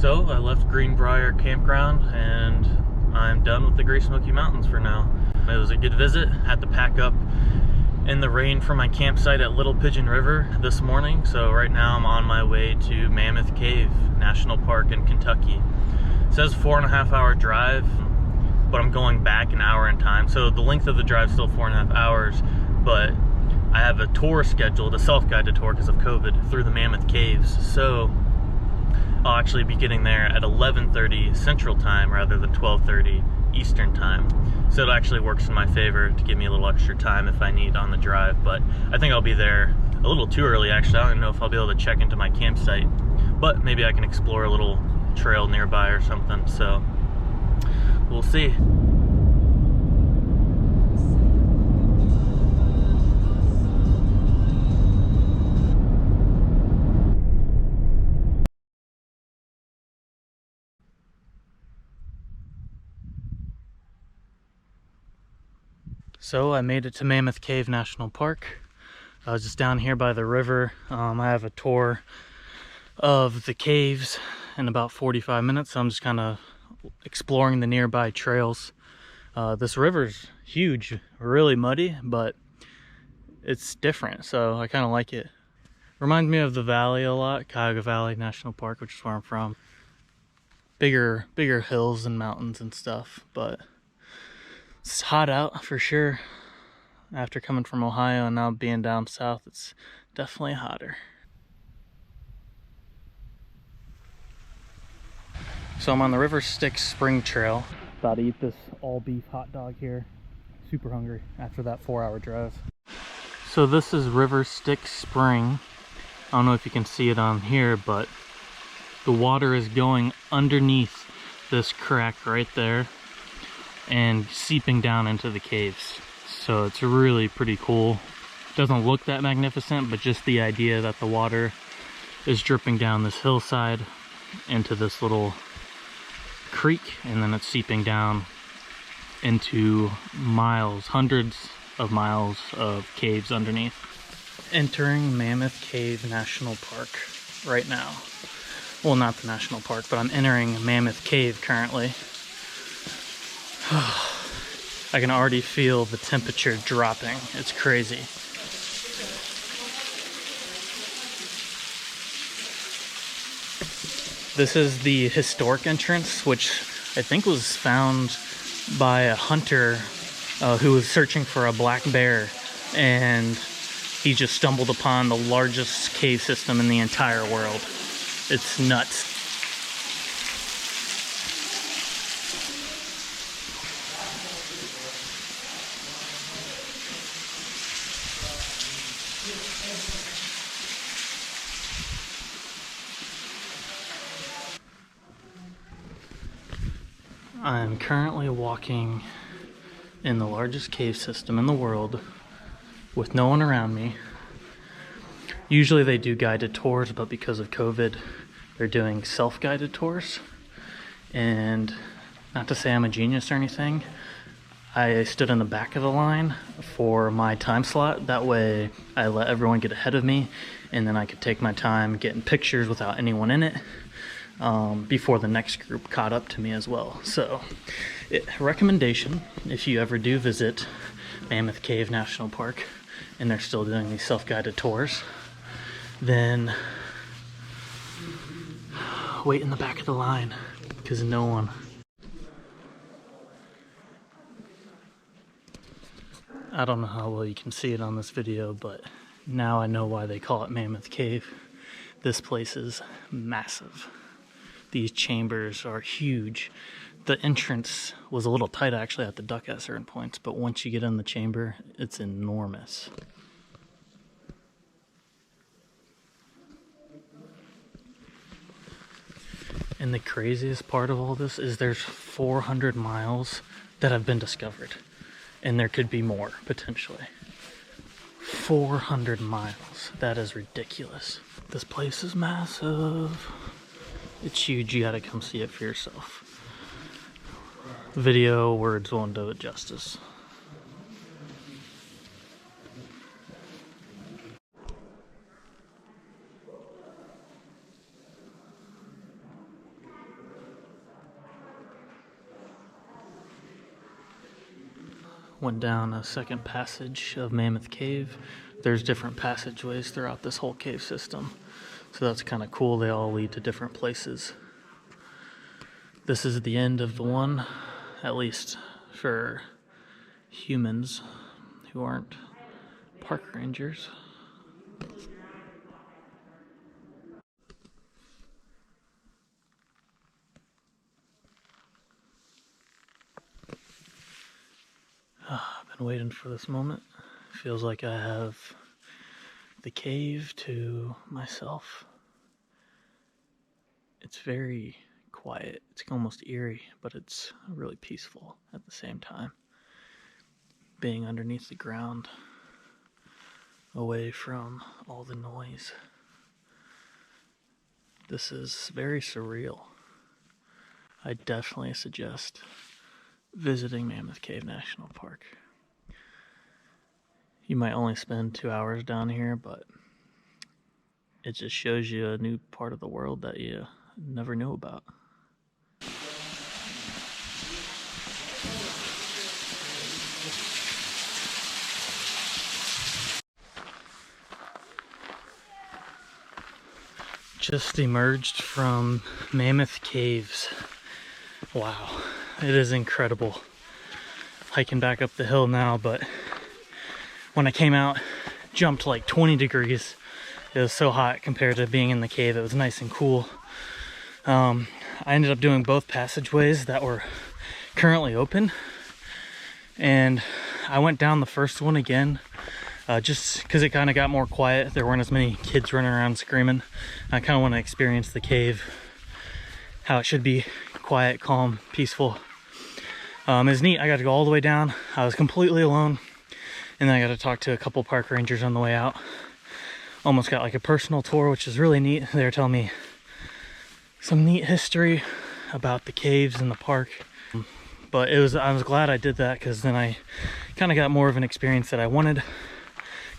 So I left Greenbrier Campground and I'm done with the Great Smoky Mountains for now. It was a good visit. Had to pack up in the rain from my campsite at Little Pigeon River this morning. So right now I'm on my way to Mammoth Cave National Park in Kentucky. It says 4.5 hour drive, but I'm going back an hour in time. So the length of the drive is still 4.5 hours, but I have a tour scheduled, a self-guided tour because of COVID, through the Mammoth Caves. So I'll actually be getting there at 11:30 Central Time rather than 12:30 Eastern Time. So it actually works in my favor to give me a little extra time if I need on the drive. But I think I'll be there a little too early actually. I don't even know if I'll be able to check into my campsite, but maybe I can explore a little trail nearby or something. So we'll see. So I made it to Mammoth Cave National Park. I was just down here by the river. I have a tour of the caves in about 45 minutes. So I'm just kind of exploring the nearby trails. This river's huge, really muddy, but it's different, so I kind of like it. Reminds me of the valley a lot, Cuyahoga Valley National Park, which is where I'm from. Bigger hills and mountains and stuff, but it's hot out for sure. After coming from Ohio and now being down south, it's definitely hotter. So I'm on the River Styx Spring Trail. About to eat this all beef hot dog here. Super hungry after that 4-hour drive. So this is River Styx Spring. I don't know if you can see it on here, but the water is going underneath this crack right there and seeping down into the caves. So it's really pretty cool. Doesn't look that magnificent, but just the idea that the water is dripping down this hillside into this little creek, and then it's seeping down into miles, hundreds of miles of caves underneath. Entering Mammoth Cave National Park right now. Well, not the national park, but I'm entering Mammoth Cave currently. I can already feel the temperature dropping. It's crazy. This is the historic entrance, which I think was found by a hunter who was searching for a black bear, and he just stumbled upon the largest cave system in the entire world. It's nuts. I'm currently walking in the largest cave system in the world with no one around me. Usually they do guided tours, but because of COVID, they're doing self-guided tours. And not to say I'm a genius or anything, I stood in the back of the line for my time slot. That way I let everyone get ahead of me, and then I could take my time getting pictures without anyone in it. Before the next group caught up to me as well. So, recommendation, if you ever do visit Mammoth Cave National Park and they're still doing these self-guided tours, then wait in the back of the line, because no one. I don't know how well you can see it on this video, but now I know why they call it Mammoth Cave. This place is massive. These chambers are huge. The entrance was a little tight actually at the duck at certain points, but once you get in the chamber, it's enormous. And the craziest part of all this is there's 400 miles that have been discovered, and there could be more potentially. 400 miles. That is ridiculous. This place is massive. It's huge. You gotta come see it for yourself. Video, words won't do it justice. went down a second passage of Mammoth Cave. There's different passageways throughout this whole cave system, so that's kind of cool. They all lead to different places. This is the end of the one, at least for humans who aren't park rangers. I've been waiting for this moment. Feels like I have the cave to myself. It's very quiet. It's almost eerie, but it's really peaceful at the same time. Being underneath the ground, away from all the noise. This is very surreal. I definitely suggest visiting Mammoth Cave National Park. You might only spend 2 hours down here, but it just shows you a new part of the world that you never knew about. Just emerged from Mammoth Caves. Wow, it is incredible. Hiking back up the hill now, but when I came out, jumped like 20 degrees. It was so hot compared to being in the cave. It was nice and cool. I ended up doing both passageways that were currently open, and I went down the first one again just because it kind of got more quiet. There weren't as many kids running around screaming. I kind of want to experience the cave, how it should be: quiet, calm, peaceful. It was neat. I got to go all the way down. I was completely alone, and then I got to talk to a couple park rangers on the way out. Almost got like a personal tour, which is really neat. They were telling me some neat history about the caves and the park. But I was glad I did that, because then I kind of got more of an experience that I wanted.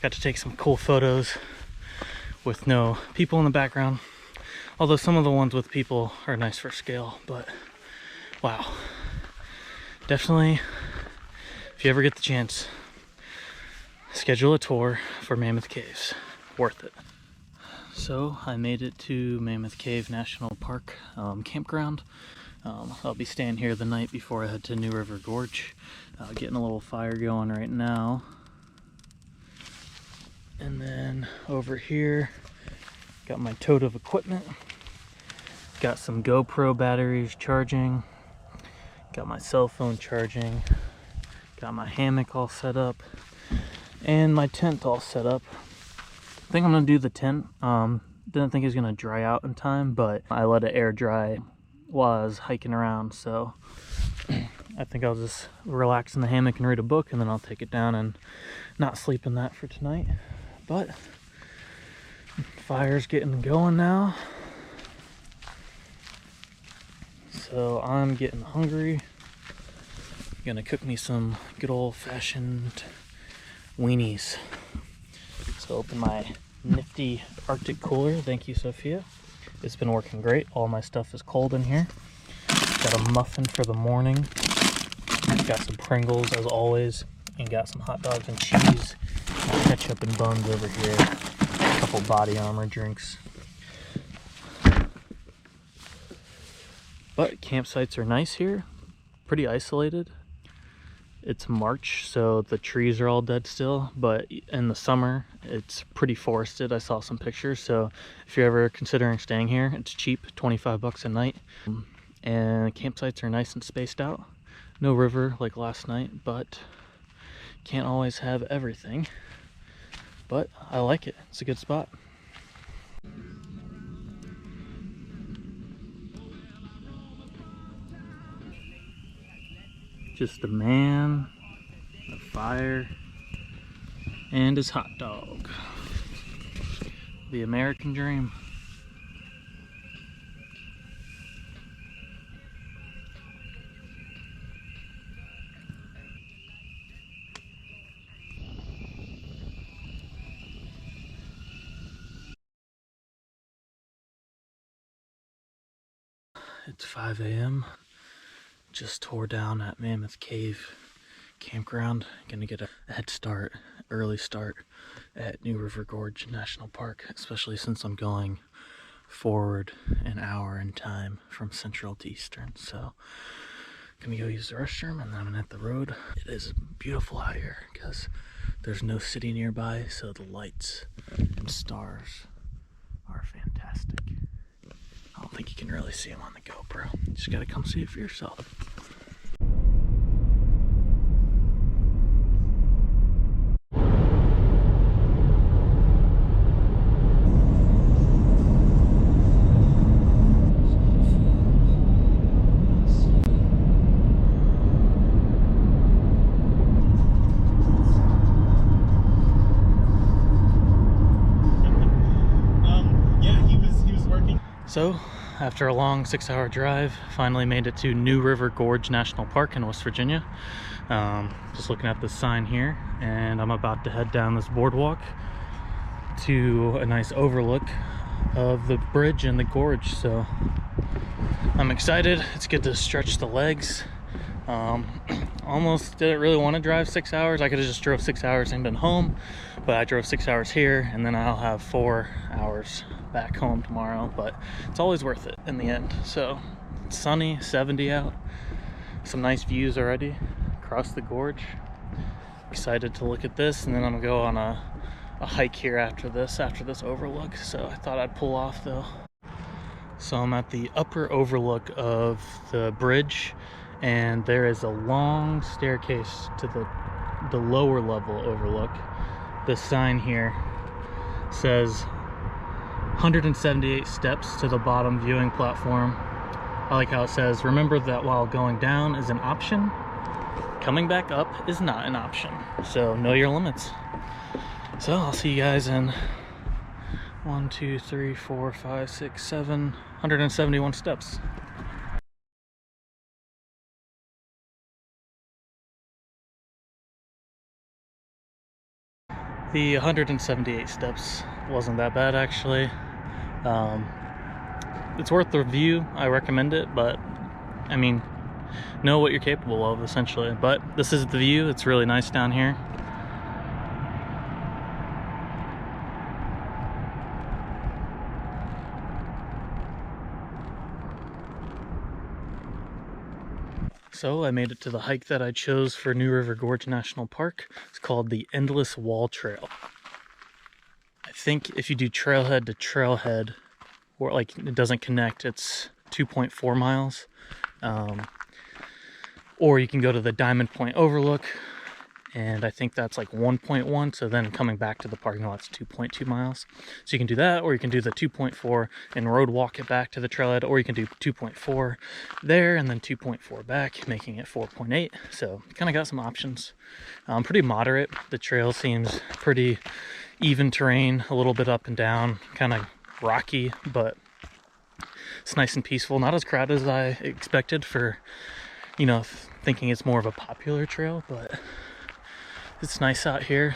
Got to take some cool photos with no people in the background. Although some of the ones with people are nice for scale, but wow. Definitely, if you ever get the chance, schedule a tour for Mammoth Caves. Worth it. So I made it to Mammoth Cave National Park campground. I'll be staying here the night before I head to New River Gorge. Getting a little fire going right now. And then over here, got my tote of equipment. Got some GoPro batteries charging. Got my cell phone charging. Got my hammock all set up. And my tent all set up. I think I'm gonna do the tent. Didn't think it was gonna dry out in time, but I let it air dry while I was hiking around, so I think I'll just relax in the hammock and read a book, and then I'll take it down and not sleep in that for tonight. But fire's getting going now, so I'm getting hungry. Gonna cook me some good old-fashioned weenies. So open my nifty Arctic cooler. Thank you, Sophia. It's been working great. All my stuff is cold in here. Got a muffin for the morning. Got some Pringles as always, and got some hot dogs and cheese, ketchup and buns over here. A couple Body Armor drinks. But campsites are nice here. Pretty isolated. It's March, so the trees are all dead still, but in the summer it's pretty forested. I saw some pictures, so if you're ever considering staying here, it's cheap, 25 bucks a night. And campsites are nice and spaced out. No river like last night, but can't always have everything. But I like it. It's a good spot. Just a man, a fire, and his hot dog. The American dream. It's 5 a.m. Just tore down at Mammoth Cave Campground. Gonna get a head start, early start at New River Gorge National Park, especially since I'm going forward an hour in time from Central to Eastern. So gonna go use the restroom and then I'm gonna hit the road. It is beautiful out here because there's no city nearby, so the lights and stars are fantastic. I don't think you can really see them on the GoPro. You just gotta come see it for yourself. So, after a long 6-hour drive, finally made it to New River Gorge National Park in West Virginia. Just looking at this sign here, and I'm about to head down this boardwalk to a nice overlook of the bridge and the gorge. So, I'm excited. It's good to stretch the legs. Almost didn't really want to drive 6 hours. I could have just drove 6 hours and been home, but I drove 6 hours here, and then I'll have 4 hours back home tomorrow. But it's always worth it in the end. So it's sunny, 70 out, some nice views already across the gorge. Excited to look at this, and then I'm gonna go on a hike here after this overlook. So I thought I'd pull off though. So I'm at the upper overlook of the bridge, and there is a long staircase to the lower level overlook. This sign here says 178 steps to the bottom viewing platform. I like how it says, remember that while going down is an option, coming back up is not an option. So know your limits. So I'll see you guys in 1, 2, 3, 4, 5, 6, 7, 171 steps. The 178 steps wasn't that bad actually. It's worth the view. I recommend it, but I mean, know what you're capable of essentially. But this is the view. It's really nice down here. So I made it to the hike that I chose for New River Gorge National Park. It's called the Endless Wall Trail. I think if you do trailhead to trailhead, or like it doesn't connect, it's 2.4 miles. Or you can go to the Diamond Point Overlook, and I think that's like 1.1, so then coming back to the parking lot's 2.2 miles. So you can do that, or you can do the 2.4 and road walk it back to the trailhead, or you can do 2.4 there and then 2.4 back, making it 4.8. So kind of got some options. Pretty moderate. The trail seems pretty even terrain, a little bit up and down, kind of rocky, but it's nice and peaceful. Not as crowded as I expected for, you know, thinking it's more of a popular trail, but it's nice out here.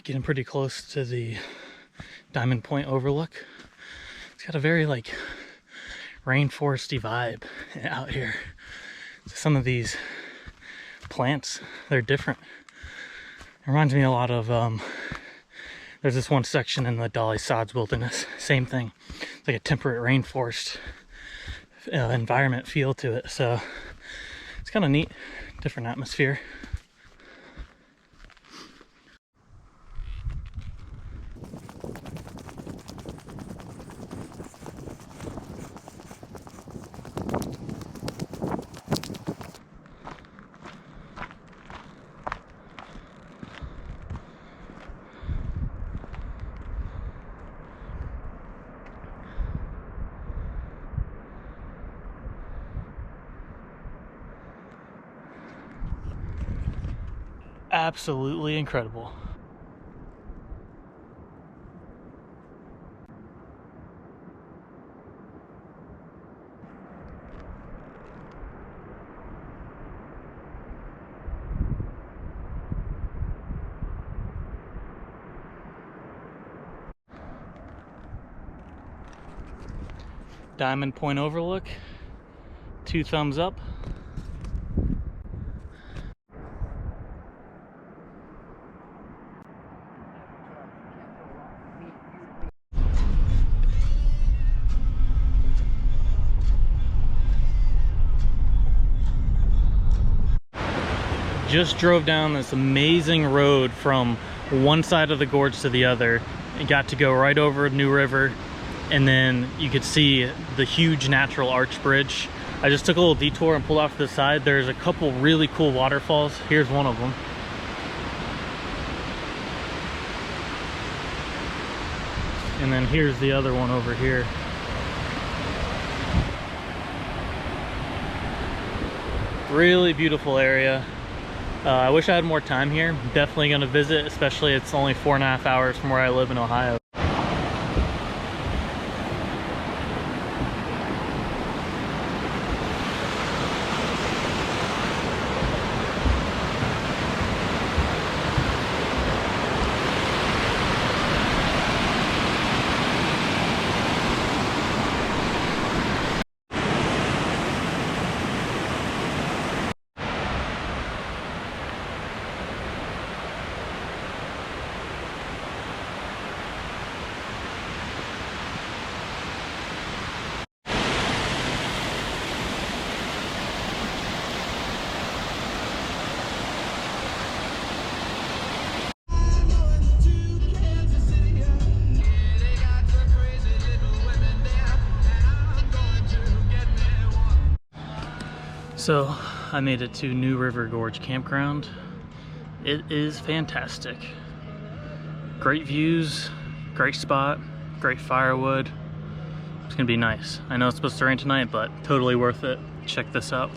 Getting pretty close to the Diamond Point Overlook. It's got a very like rainforesty vibe out here. Some of these plants, they're different. It reminds me a lot of there's this one section in the Dolly Sods Wilderness, same thing. It's like a temperate rainforest environment feel to it, so it's kind of neat, different atmosphere. Absolutely incredible. Diamond Point Overlook. 2 thumbs up. Just drove down this amazing road from one side of the gorge to the other and got to go right over New River, and then you could see the huge natural arch bridge. I just took a little detour and pulled off to the side. There's a couple really cool waterfalls. Here's one of them. And then here's the other one over here. Really beautiful area. I wish I had more time here. Definitely gonna visit, especially it's only 4.5 hours from where I live in Ohio. So I made it to New River Gorge Campground. It is fantastic. Great views, great spot, great firewood. It's gonna be nice. I know it's supposed to rain tonight, but totally worth it. Check this out.